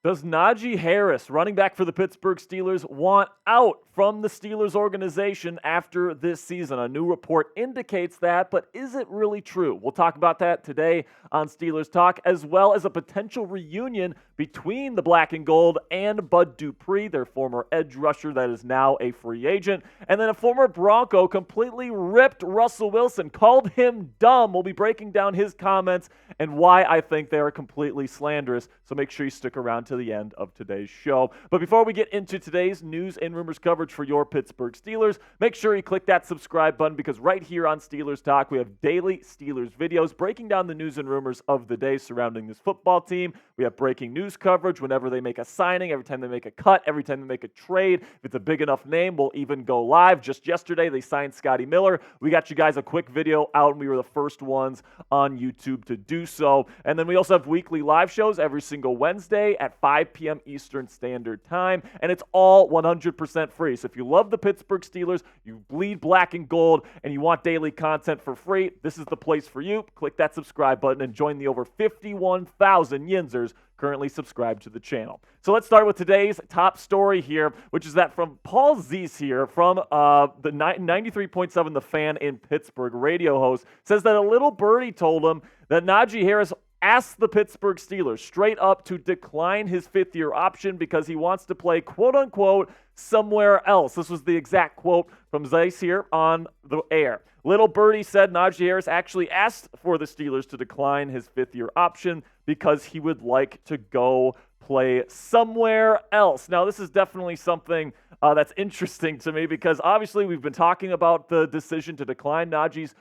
Does Najee Harris, running back for the Pittsburgh Steelers, want out from the Steelers organization after this season? A new report indicates that, but is it really true? We'll talk about that today on Steelers Talk, as well as a potential reunion between the Black and Gold and Bud Dupree, their former edge rusher that is now a free agent. And then a former Bronco completely ripped Russell Wilson, called him dumb. We'll be breaking down his comments and why I think they are completely slanderous. So make sure you stick around to the end of today's show. But before we get into today's news and rumors coverage for your Pittsburgh Steelers, make sure you click that subscribe button, because right here on Steelers Talk, we have daily Steelers videos breaking down the news and rumors of the day surrounding this football team. We have breaking news coverage whenever they make a signing, every time they make a cut, every time they make a trade. If it's a big enough name, we'll even go live. Just yesterday, they signed Scotty Miller. We got you guys a quick video out, and we were the first ones on YouTube to do so. And then we also have weekly live shows every single Wednesday at 5 p.m. Eastern Standard Time, and it's all 100% free. So if you love the Pittsburgh Steelers, you bleed black and gold, and you want daily content for free, this is the place for you. Click that subscribe button and join the over 51,000 Yinzers currently subscribed to the channel. So let's start with today's top story here, which is that from Paul Zeise here from the 93.7 The Fan in Pittsburgh radio host, says that a little birdie told him that Najee Harris asked the Pittsburgh Steelers straight up to decline his fifth-year option because he wants to play, quote-unquote, somewhere else. This was the exact quote from Zeise here on the air. Little birdie said Najee Harris actually asked for the Steelers to decline his fifth-year option because he would like to go play somewhere else. Now, this is definitely something that's interesting to me, because obviously we've been talking about the decision to decline Najee's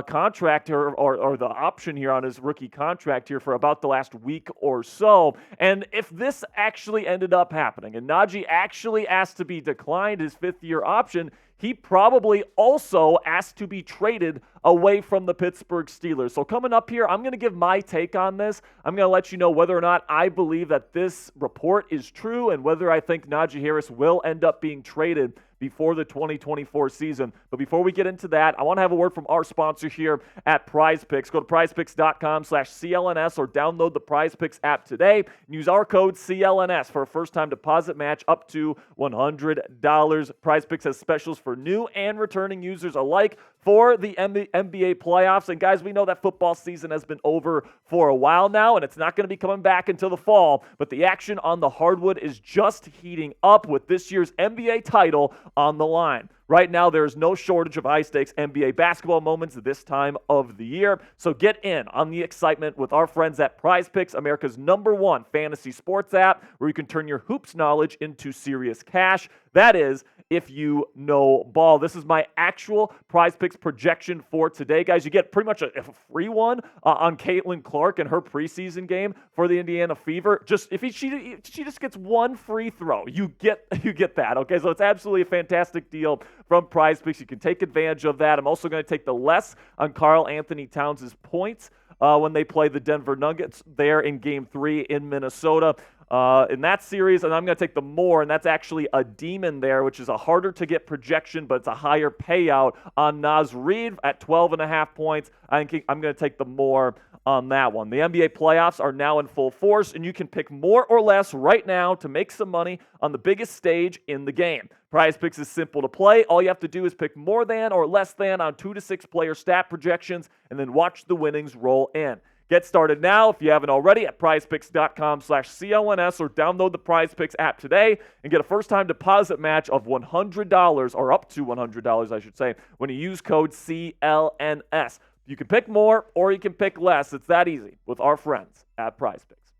contract or the option here on his rookie contract here for about the last week or so. And if this actually ended up happening and Najee actually asked to be declined his fifth-year option, he probably also asked to be traded away from the Pittsburgh Steelers. So coming up here, I'm going to give my take on this. I'm going to let you know whether or not I believe that this report is true and whether I think Najee Harris will end up being traded before the 2024 season. But before we get into that, I want to have a word from our sponsor here at Prize Picks. Go to prizepicks.com/CLNS or download the Prize Picks app today and use our code CLNS for a first-time deposit match up to $100. Prize Picks has specials for new and returning users alike for the NBA playoffs. And guys, we know that football season has been over for a while now, and it's not going to be coming back until the fall, but the action on the hardwood is just heating up with this year's NBA title on the line. Right now, there is no shortage of high-stakes NBA basketball moments this time of the year. So get in on the excitement with our friends at Prize Picks, America's #1 fantasy sports app, where you can turn your hoops knowledge into serious cash. That is, if you know ball. This is my actual Prize Picks projection for today, guys. You get pretty much a free one on Caitlin Clark and her preseason game for the Indiana Fever. Just if she just gets one free throw, you get that. Okay, so it's absolutely a fantastic deal from Prize Picks. You can take advantage of that. I'm also going to take the less on Karl Anthony Towns' points when they play the Denver Nuggets there in Game 3 in Minnesota. In that series, and I'm going to take the more, and that's actually a demon there, which is a harder to get projection, but it's a higher payout on Naz Reid at 12.5 points. I think I'm going to take the more on that one. The NBA playoffs are now in full force, and you can pick more or less right now to make some money on the biggest stage in the game. Prize Picks is simple to play. All you have to do is pick more than or less than on 2 to 6 player stat projections, and then watch the winnings roll in. Get started now if you haven't already at prizepicks.com/CLNS or download the Prize Picks app today and get a first-time deposit match of $100, or up to $100, I should say, when you use code CLNS. You can pick more or you can pick less. It's that easy with our friends at Prize Picks.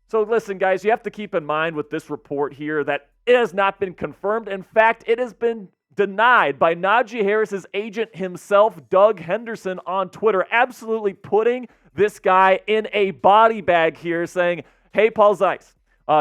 So listen, guys, you have to keep in mind with this report here that it has not been confirmed. In fact, it has been denied by Najee Harris's agent himself, Doug Henderson, on Twitter, absolutely putting this guy in a body bag here, saying, hey, Paul Zeise,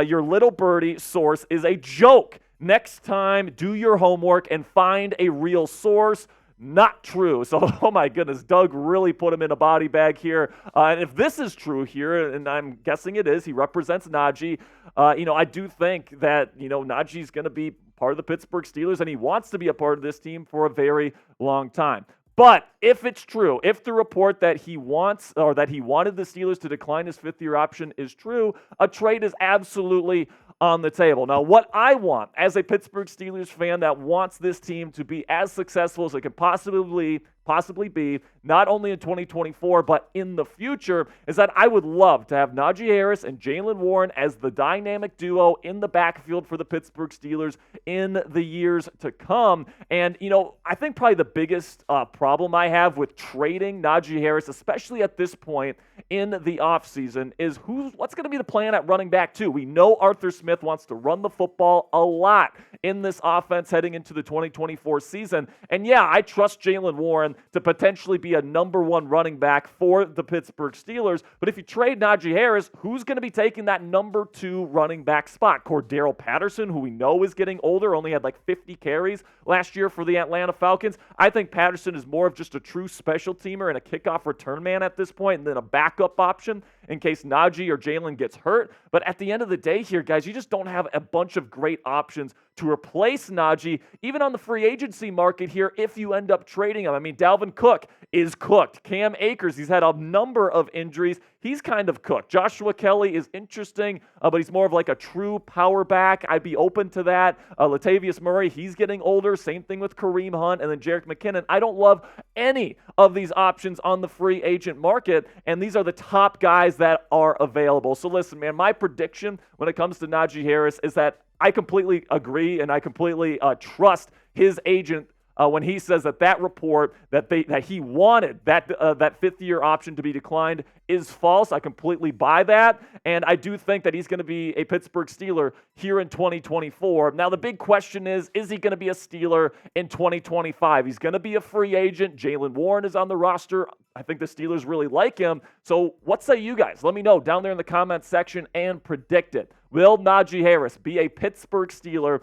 your little birdie source is a joke. Next time, do your homework and find a real source. Not true. So, oh my goodness, Doug really put him in a body bag here. And if this is true here, and I'm guessing it is, he represents Najee. I do think that, Najee's going to be part of the Pittsburgh Steelers, and he wants to be a part of this team for a very long time. But if it's true, if the report that he wants or that he wanted the Steelers to decline his fifth-year option is true, a trade is absolutely on the table. Now, what I want as a Pittsburgh Steelers fan that wants this team to be as successful as it can possibly be, not only in 2024, but in the future, is that I would love to have Najee Harris and Jaylen Warren as the dynamic duo in the backfield for the Pittsburgh Steelers in the years to come. And, I think probably the biggest problem I have with trading Najee Harris, especially at this point in the offseason, is what's going to be the plan at running back, too. We know Arthur Smith wants to run the football a lot in this offense heading into the 2024 season. And yeah, I trust Jaylen Warren to potentially be a number one running back for the Pittsburgh Steelers. But if you trade Najee Harris, who's going to be taking that number two running back spot? Cordarrelle Patterson, who we know is getting older, only had like 50 carries last year for the Atlanta Falcons. I think Patterson is more of just a true special teamer and a kickoff return man at this point, and then a backup option in case Najee or Jaylen gets hurt. But at the end of the day here, guys, you just don't have a bunch of great options to replace Najee, even on the free agency market here, if you end up trading him. I mean, Dalvin Cook is cooked. Cam Akers, he's had a number of injuries. He's kind of cooked. Joshua Kelly is interesting, but he's more of like a true power back. I'd be open to that. Latavius Murray, he's getting older. Same thing with Kareem Hunt and then Jerick McKinnon. I don't love any of these options on the free agent market, and these are the top guys that are available. So listen, man, my prediction when it comes to Najee Harris is that I completely agree and I completely trust his agent when he says that report that he wanted that fifth-year option to be declined is false. I completely buy that, and I do think that he's going to be a Pittsburgh Steeler here in 2024. Now, the big question is he going to be a Steeler in 2025? He's going to be a free agent. Jaylen Warren is on the roster. I think the Steelers really like him. So what say you guys? Let me know down there in the comments section and predict it. Will Najee Harris be a Pittsburgh Steeler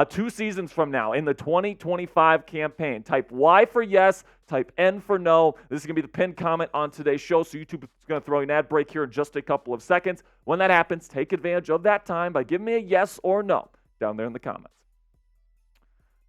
2 seasons from now in the 2025 campaign? Type Y for yes, type N for no. This is going to be the pinned comment on today's show, so YouTube is going to throw you an ad break here in just a couple of seconds. When that happens, take advantage of that time by giving me a yes or no down there in the comments.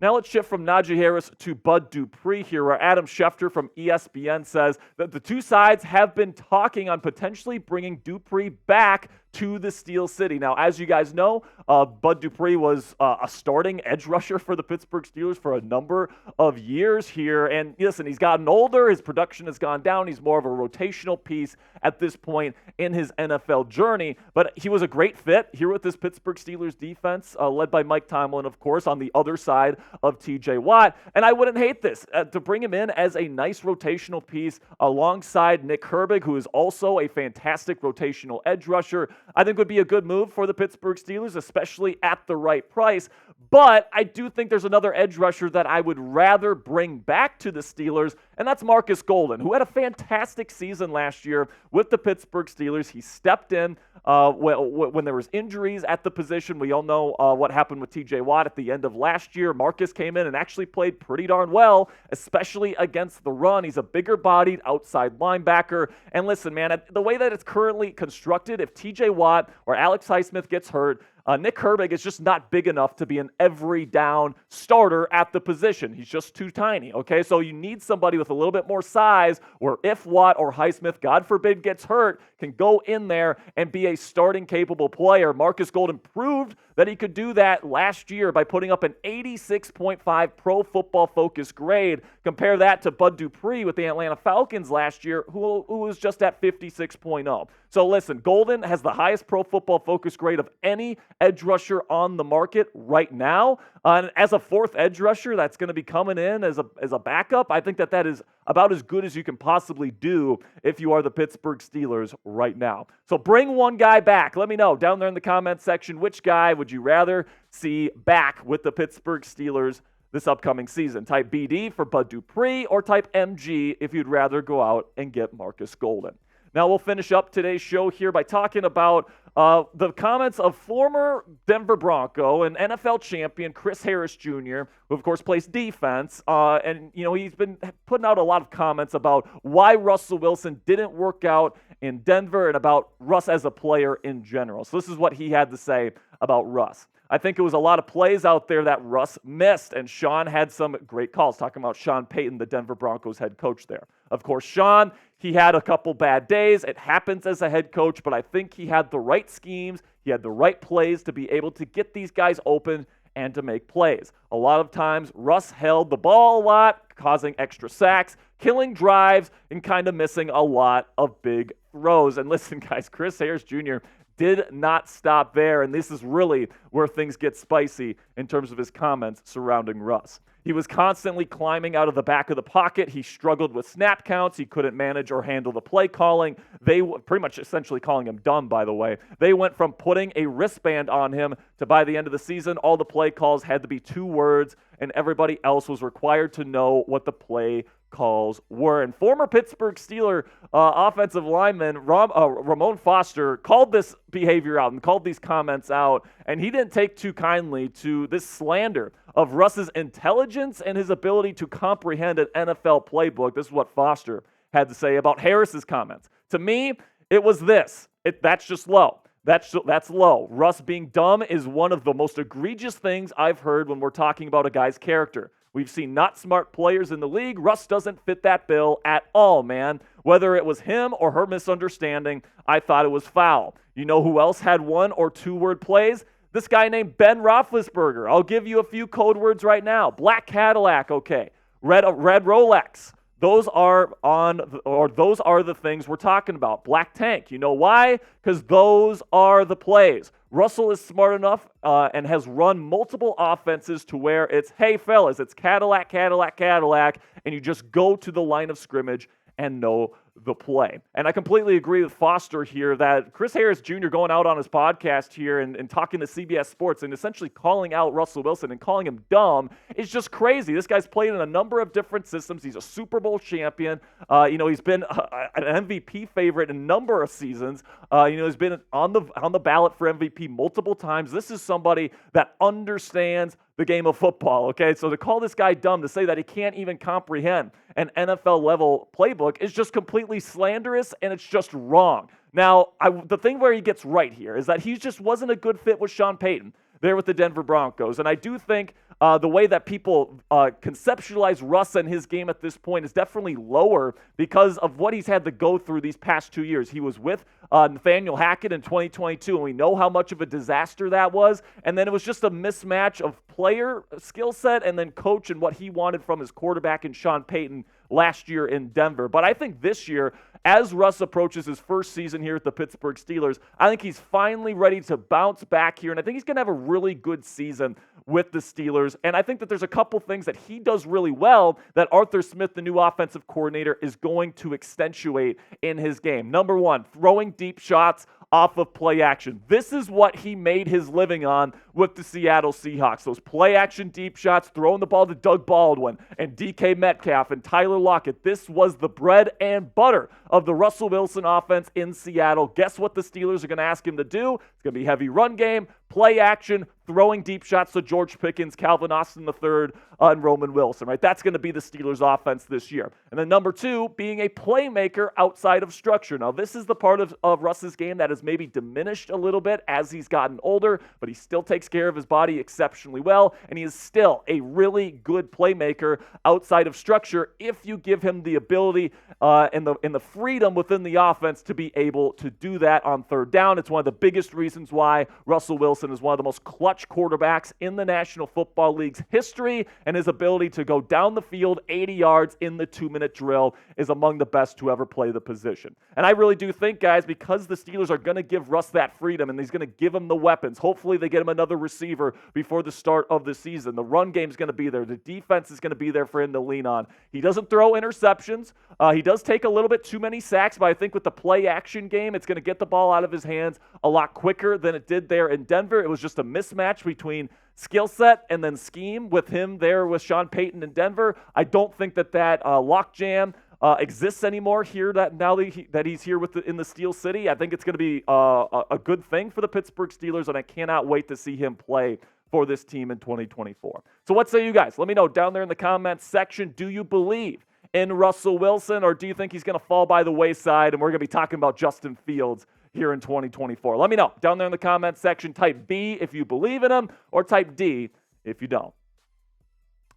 Now let's shift from Najee Harris to Bud Dupree here, where Adam Schefter from ESPN says that the two sides have been talking on potentially bringing Dupree back to the Steel City. Now, as you guys know, Bud Dupree was a starting edge rusher for the Pittsburgh Steelers for a number of years here. And listen, he's gotten older. His production has gone down. He's more of a rotational piece at this point in his NFL journey. But he was a great fit here with this Pittsburgh Steelers defense, led by Mike Tomlin, of course, on the other side of T.J. Watt. And I wouldn't hate this, to bring him in as a nice rotational piece alongside Nick Herbig, who is also a fantastic rotational edge rusher. I think would be a good move for the Pittsburgh Steelers, especially at the right price. But I do think there's another edge rusher that I would rather bring back to the Steelers, and that's Marcus Golden, who had a fantastic season last year with the Pittsburgh Steelers. He stepped in when there was injuries at the position. We all know what happened with T.J. Watt at the end of last year. Marcus came in and actually played pretty darn well, especially against the run. He's a bigger-bodied outside linebacker. And listen, man, the way that it's currently constructed, if T.J. Watt or Alex Highsmith gets hurt, Nick Herbig is just not big enough to be an every down starter at the position. He's just too tiny, okay? So you need somebody with a little bit more size where if Watt or Highsmith, God forbid, gets hurt, can go in there and be a starting capable player. Marcus Golden proved that he could do that last year by putting up an 86.5 Pro Football Focus grade. Compare that to Bud Dupree with the Atlanta Falcons last year, who was just at 56.0. So listen, Golden has the highest Pro Football Focus grade of any edge rusher on the market right now. And as a fourth edge rusher that's going to be coming in as a backup, I think that is about as good as you can possibly do if you are the Pittsburgh Steelers right now. So bring one guy back. Let me know down there in the comments section, which guy would you rather see back with the Pittsburgh Steelers this upcoming season? Type BD for Bud Dupree or type MG if you'd rather go out and get Marcus Golden. Now we'll finish up today's show here by talking about the comments of former Denver Bronco and NFL champion Chris Harris Jr., who of course plays defense, and he's been putting out a lot of comments about why Russell Wilson didn't work out in Denver and about Russ as a player in general. So this is what he had to say about Russ. I think it was a lot of plays out there that Russ missed, and Sean had some great calls, talking about Sean Payton, the Denver Broncos head coach there. Of course, Sean, he had a couple bad days. It happens as a head coach, but I think he had the right schemes. He had the right plays to be able to get these guys open and to make plays. A lot of times, Russ held the ball a lot, causing extra sacks, killing drives, and kind of missing a lot of big throws. And listen, guys, Chris Harris Jr. did not stop there, and this is really where things get spicy in terms of his comments surrounding Russ. He was constantly climbing out of the back of the pocket. He struggled with snap counts. He couldn't manage or handle the play calling. They pretty much essentially calling him dumb, by the way. They went from putting a wristband on him to by the end of the season, all the play calls had to be 2 words, and everybody else was required to know what the play calls were. And former Pittsburgh Steelers offensive lineman Ramon Foster called this behavior out and called these comments out, and he didn't take too kindly to this slander of Russ's intelligence and his ability to comprehend an NFL playbook. This is what Foster had to say about Harris's comments. To me, it was this. That's just low. That's low. Russ being dumb is one of the most egregious things I've heard when we're talking about a guy's character. We've seen not smart players in the league. Russ doesn't fit that bill at all, man. Whether it was him or her misunderstanding, I thought it was foul. You know who else had 1 or 2 word plays? This guy named Ben Roethlisberger. I'll give you a few code words right now. Black Cadillac, okay. Red Rolex. Those are the things we're talking about. Black Tank. You know why? Because those are the plays. Russell is smart enough and has run multiple offenses to where it's, hey, fellas, it's Cadillac, Cadillac, Cadillac, and you just go to the line of scrimmage and know the play. And I completely agree with Foster here that Chris Harris Jr. going out on his podcast here and talking to CBS Sports and essentially calling out Russell Wilson and calling him dumb is just crazy. This guy's played in a number of different systems. He's a Super Bowl champion. He's been an MVP favorite in a number of seasons. He's been on the ballot for MVP multiple times. This is somebody that understands the game of football, okay? So to call this guy dumb, to say that he can't even comprehend an NFL-level playbook is just completely slanderous, and it's just wrong. Now, the thing where he gets right here is that he just wasn't a good fit with Sean Payton there with the Denver Broncos. And I do think the way that people conceptualize Russ and his game at this point is definitely lower because of what he's had to go through these past 2 years. He was with Nathaniel Hackett in 2022, and we know how much of a disaster that was. And then it was just a mismatch of player skill set and then coach and what he wanted from his quarterback in Sean Payton last year in Denver. But I think this year, as Russ approaches his first season here at the Pittsburgh Steelers, I think he's finally ready to bounce back here, and I think he's going to have a really good season with the Steelers. And I think that there's a couple things that he does really well that Arthur Smith, the new offensive coordinator, is going to accentuate in his game. Number 1, throwing deep shots off of play action. This is what he made his living on with the Seattle Seahawks. Those play action deep shots, throwing the ball to Doug Baldwin and DK Metcalf and Tyler Lockett. This was the bread and butter of the Russell Wilson offense in Seattle. Guess what the Steelers are going to ask him to do? It's going to be heavy run game, play action, throwing deep shots to George Pickens, Calvin Austin III, and Roman Wilson, right? That's going to be the Steelers' offense this year. And then number 2, being a playmaker outside of structure. Now, this is the part of Russ's game that has maybe diminished a little bit as he's gotten older, but he still takes care of his body exceptionally well, and he is still a really good playmaker outside of structure if you give him the ability and the freedom within the offense to be able to do that on third down. It's one of the biggest reasons why Russell Wilson is one of the most clutch quarterbacks in the National Football League's history, and his ability to go down the field 80 yards in the 2-minute drill is among the best to ever play the position. And I really do think, guys, because the Steelers are going to give Russ that freedom and he's going to give him the weapons, hopefully they get him another receiver before the start of the season. The run game is going to be there. The defense is going to be there for him to lean on. He doesn't throw interceptions. He does take a little bit too many sacks, but I think with the play action game, it's going to get the ball out of his hands a lot quicker than it did there in Denver. It was just a mismatch between skill set and then scheme with him there with Sean Payton in Denver. I don't think that lockjam exists anymore here now that he's here in the Steel City. I think it's going to be a good thing for the Pittsburgh Steelers, and I cannot wait to see him play for this team in 2024. So what say you guys? Let me know down there in the comments section. Do you believe in Russell Wilson, or do you think he's going to fall by the wayside and we're going to be talking about Justin Fields here in 2024? Let me know down there in the comments section. Type B if you believe in him, or type D if you don't.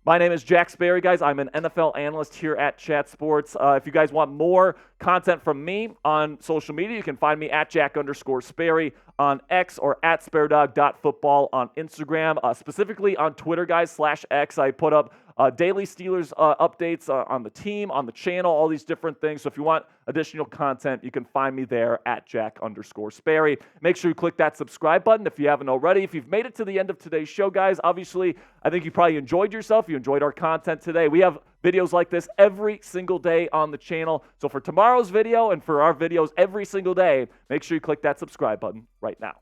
My name is Jack Sperry, guys. I'm an NFL analyst here at Chat Sports. If you guys want more content from me on social media, you can find me at Jack_Sperry on X or at SpareDog.football on Instagram. Specifically on Twitter, guys, /X. I put up daily Steelers updates on the team, on the channel, all these different things. So if you want additional content, you can find me there at Jack_Sperry. Make sure you click that subscribe button if you haven't already. If you've made it to the end of today's show, guys, obviously, I think you probably enjoyed yourself. You enjoyed our content today. We have videos like this every single day on the channel. So for tomorrow's video and for our videos every single day, make sure you click that subscribe button right now.